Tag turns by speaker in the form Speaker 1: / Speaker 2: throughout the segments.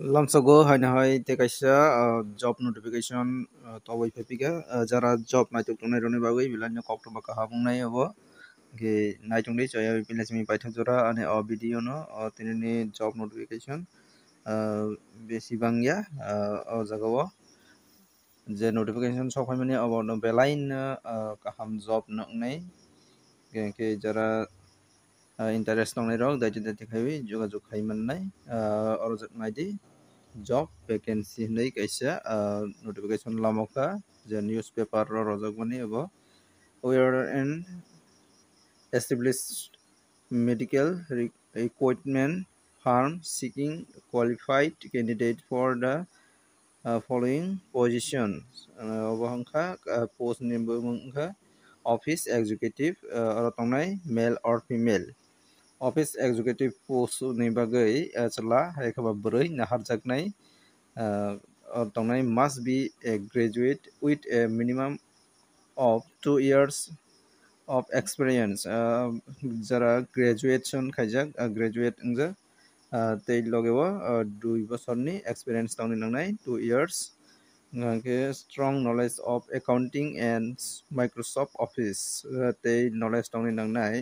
Speaker 1: Lamsago hainahai te kaisa job notification tawai pepika jara job naituk tunai roni bagui bilanya kok to baka habung nai abo ge naitung dei chaya pilesmi paithak jora ane o video no tinini job notification besi bangya o jagao je notification sokai mani abo no belain kaham job nai ge jara interest nai rok daiti daiti khaiwi jogajuk khaimannai orojak naidi job vacancy nei kaisa notification lamoka je newspaper ro rojak mani abo we are an established medical equipment firm seeking qualified candidate for the following positions obo hangkha post ni hangkha office executive oro tongnai male or female office executive post ni bagai chela haikaba broi naharjaknai tongnai must be a graduate with a minimum of 2 years of experience jara graduation khaijak graduate wngja tei logeo 2 bosorni experience tongni nangnai 2 years ke strong knowledge of accounting and Microsoft Office tei knowledge tongni nangnai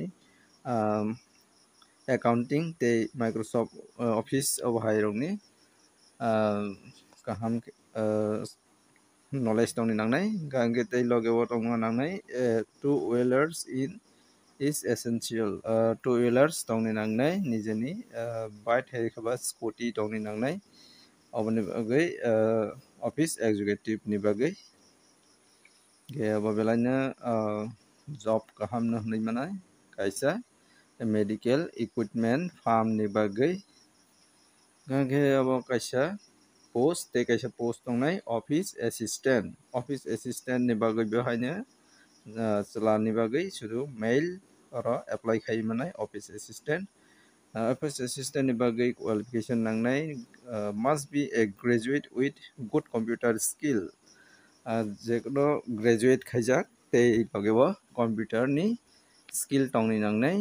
Speaker 1: accounting tei Microsoft Office bahai rokni kaham knowledge tongni nangnai gangge tei logeo tongma nangnai two wheelers in is essential two wheelers tongni nangnai nijeni bike hai khaba scooty tongni nangnai oboni bagai office executive ni bagai ge babelanya job kaham no hnoi manai kaisa medical equipment farm ni bagai gangge abo kaisa post tei kaisa post tongnai office assistant ni bagai behaino chela ni bagai sudu male oro apply khai manai office assistant ni bagai qualification nangnai must be a graduate with good computer skill jekono graduate khaijak tei logeo computer ni skill tongni nangnai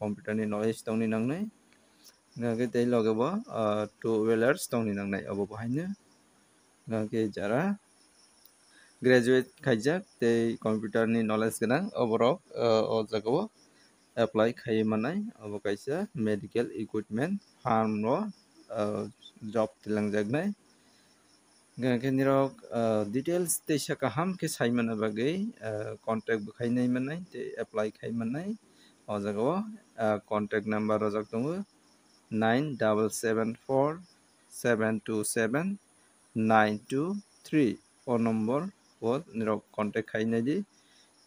Speaker 1: computer ni knowledge tongni nangnai gangge tei logeo two wheelers tongni nangnai abo bahaino gangge jara graduate khaijak tei computer ni knowledge ganang oborok o jagao apply khai manai abo kaisa medical equipment farm ro job tilangjaknai gangke nirok details teisa kaham ke saimana bagai contact bkhainai manai tei apply khai manai o jagao contact number rojak tongo 9747279223 phone number o nirok contact khainai di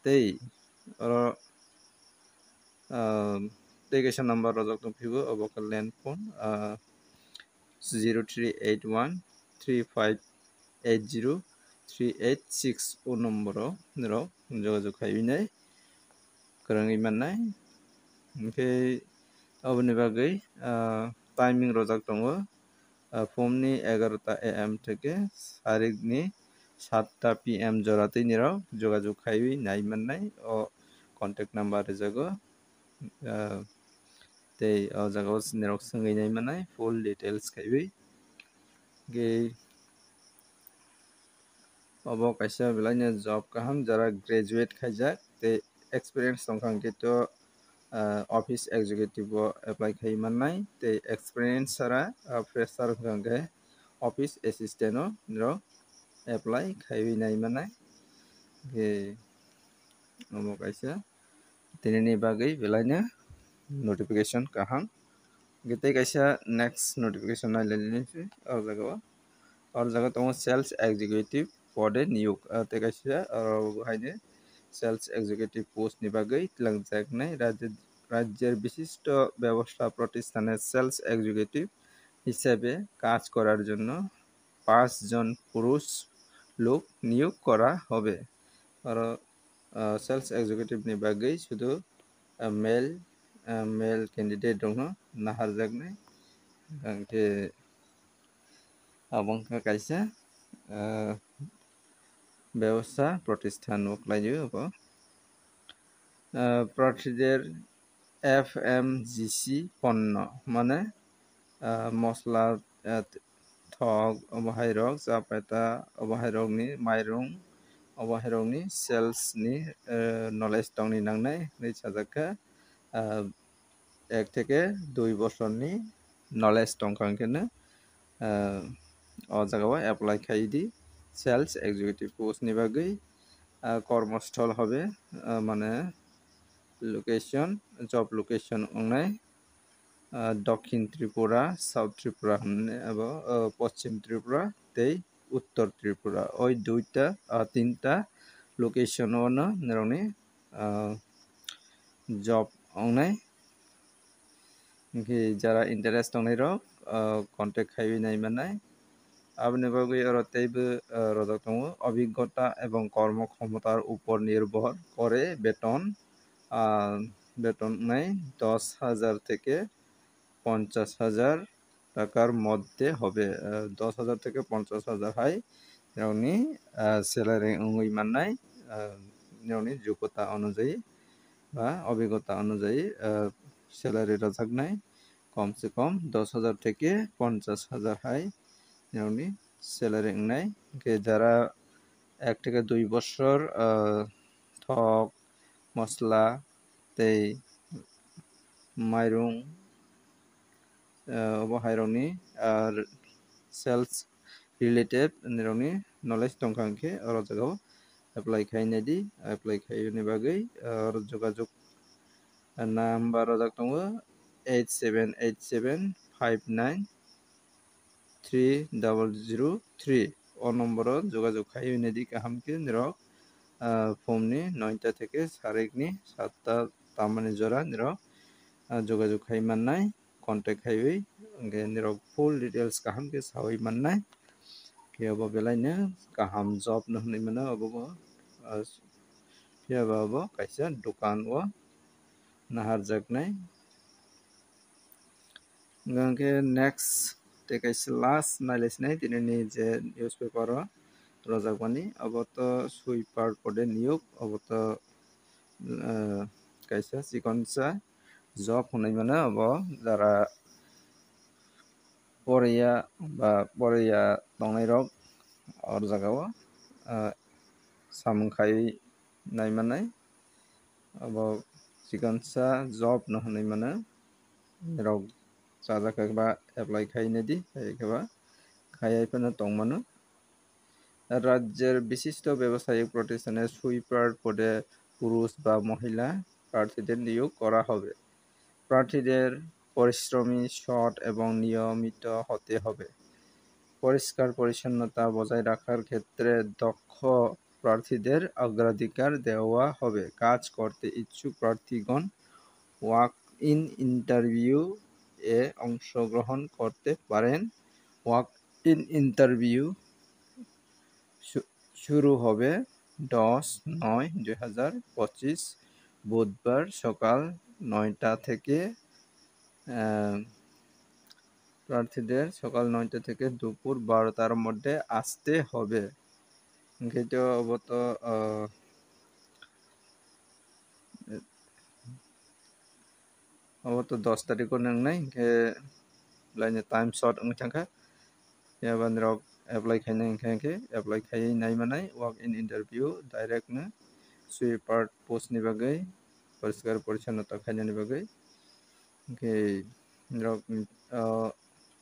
Speaker 1: tei oro tei kaisa number rojak tongphibo obo khe land phone 038135803886 o number o nirok jogajuk khaibinai kwrangui mannai hingke oboni bagai timing rojak tongo phumni 11 am theke sarik ni 7 pm joratui nirok jogajuk khaiwi nai mannai o contact number rejago tei o jagao nirok swngui nai manai full details khaiwi ge obo kaisa belai job kaham jara graduate khaijak tei experience tongkha hingke to office executive o apply khai mannai tei experience sara fresher wngkha hingke office assistant o nirok apply khaiwi nai manai ge obo kaisa tinini bagai belai notification kaham tei kaisa next notification nailai o jaga tongo sales executive pode niyok tei kaisa haine sales executive post ni bagai tilangjaknai রাজ্যের বিশিষ্ট ব্যবসা প্রতিষ্ঠানের sales executive হিসেবে কাজ করার জন্য 5 জন পুরুষ লোক নিয়োগ করা হবে আর সেলস এক্সিকিউটিভ ni bagai শুধু male candidate dong naharjaknai gangke abongkha kaisa ব্যবসা প্রতিষ্ঠান ওklaio abo প্রার্থীদের FMGC পণ্য মানে মশলা thok obahairok japeta obahairokni mairung obahairokni sales ni knowledge tongni nangnai hinui sajakka 1 থেকে 2 বছরনি knowledge tongkha hingkheno o jagao apply khaidi sales executive post ni bagui কর্মস্থল হবে মানে location job location অংনাই দক্ষিণ ত্রিপুরা সাউথ ত্রিপুরা এবং পশ্চিম ত্রিপুরা তেই উত্তর ত্রিপুরা ওই দুইটা তিনটা লোকেশন নিরনি জব অংনাই যারা ইন্টারেস্ট দংনাই রক কন্টেক্ট খাইবি নাইমানাই আপনি বাকি রতেইবো রজক দङ অভিজ্ঞতা এবং কর্মক্ষমতার উপর নির্ভর করে বেতন নাই 10,000 থেকে 50,000 টাকার মধ্যে হবে 10,000 থেকে 50,000 হাই এরনি স্যালারি ওই মাননাই এরনি যোগ্যতা অনুযায়ী বা অভিজ্ঞতা অনুযায়ী স্যালারি রাজাকনাই কমসে কম 10,000 থেকে 50,000 হাই এরনি স্যালারি নাই যারা 1 থেকে 2 বছর থক মশলা তেই মাইরং obahairokni sales related nirokni knowledge tongkha hingkhe oro jagao apply khainai di apply khaiyoni bagui jogajog number rojak tongo 8787593003 o number o jogajog khaiyoni di kaham khe nirok form ni 9টা থেকে সারেকনি 7টা tamani jora nirok jogajog khaimannai contact highway nirok full details kaham ke sawi mannai ke abo belaino kaham job no hinui mano abo abo kaisa dukan o naharjaknai ke next te kaisa last nailaisnai tinini je newspaper o rojakmani abo to sweeper pode niyok abo to kaisa chikonsa job hinui mano abo jara Poriya ba Poriya tongnai rok or jagao samung khai naimanai abo chikonsa job no hinui mano rok chajaka ba apply khainai di kaiba খাইয়াই ফেনা তংমানো রাজ্যের বিশিষ্ট ব্যবসায়িক প্রতিষ্ঠানে sweeper পদে পুরুষ বা মহিলা প্রার্থীদের নিয়োগ করা হবে প্রার্থীদের পরিশ্রমী সৎ এবং নিয়মিত হতে হবে পরিষ্কার পরিচ্ছন্নতা বজায় রাখার ক্ষেত্রে দক্ষ প্রার্থীদের অগ্রাধিকার দেওয়া হবে কাজ করতে ইচ্ছুক প্রার্থীগণ ওয়াক ইন ইন্টারভিউ এ অংশগ্রহণ করতে পারেন ওয়াক ইন ইন্টারভিউ শুরু হবে 10/9/2025 বুধবার সকাল 9টা থেকে প্রার্থীদের সকাল 9টা থেকে দুপুর 12টার মধ্যে আসতে হবে কিন্তু অবত 10 তারিখ নাংনাই কে লাইনে টাইম শর্ট থাকা याबान रok apply khainai hingkhe apply khai naimanai walk in interview direct no sweeper post ni bagui poriskar porichonnota khainani bagui hingkhe rok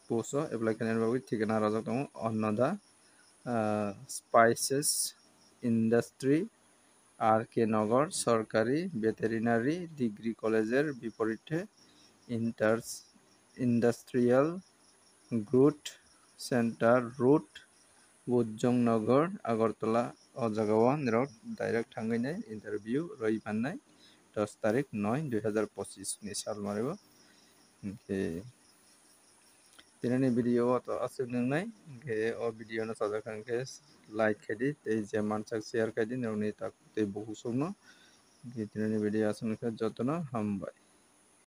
Speaker 1: post o apply khainani bagui thikana rojak tongo Annoda spices industry RK Nagar সরকারি veterinary degree কলেজের বিপরীতে industrial growth centre route Bodhjungnagar Agartala o jagao nirok direct thangainai interview roi mannai 10 tarik 9/2025 ni sal maribo hingkhe tinani video to asuk nangnai hingkhe o video no sajak hingkhe like khaidi tei je manchak share khaidi nirokni tak tei buku sukno hingkhe tinani video asuk jotono hambai।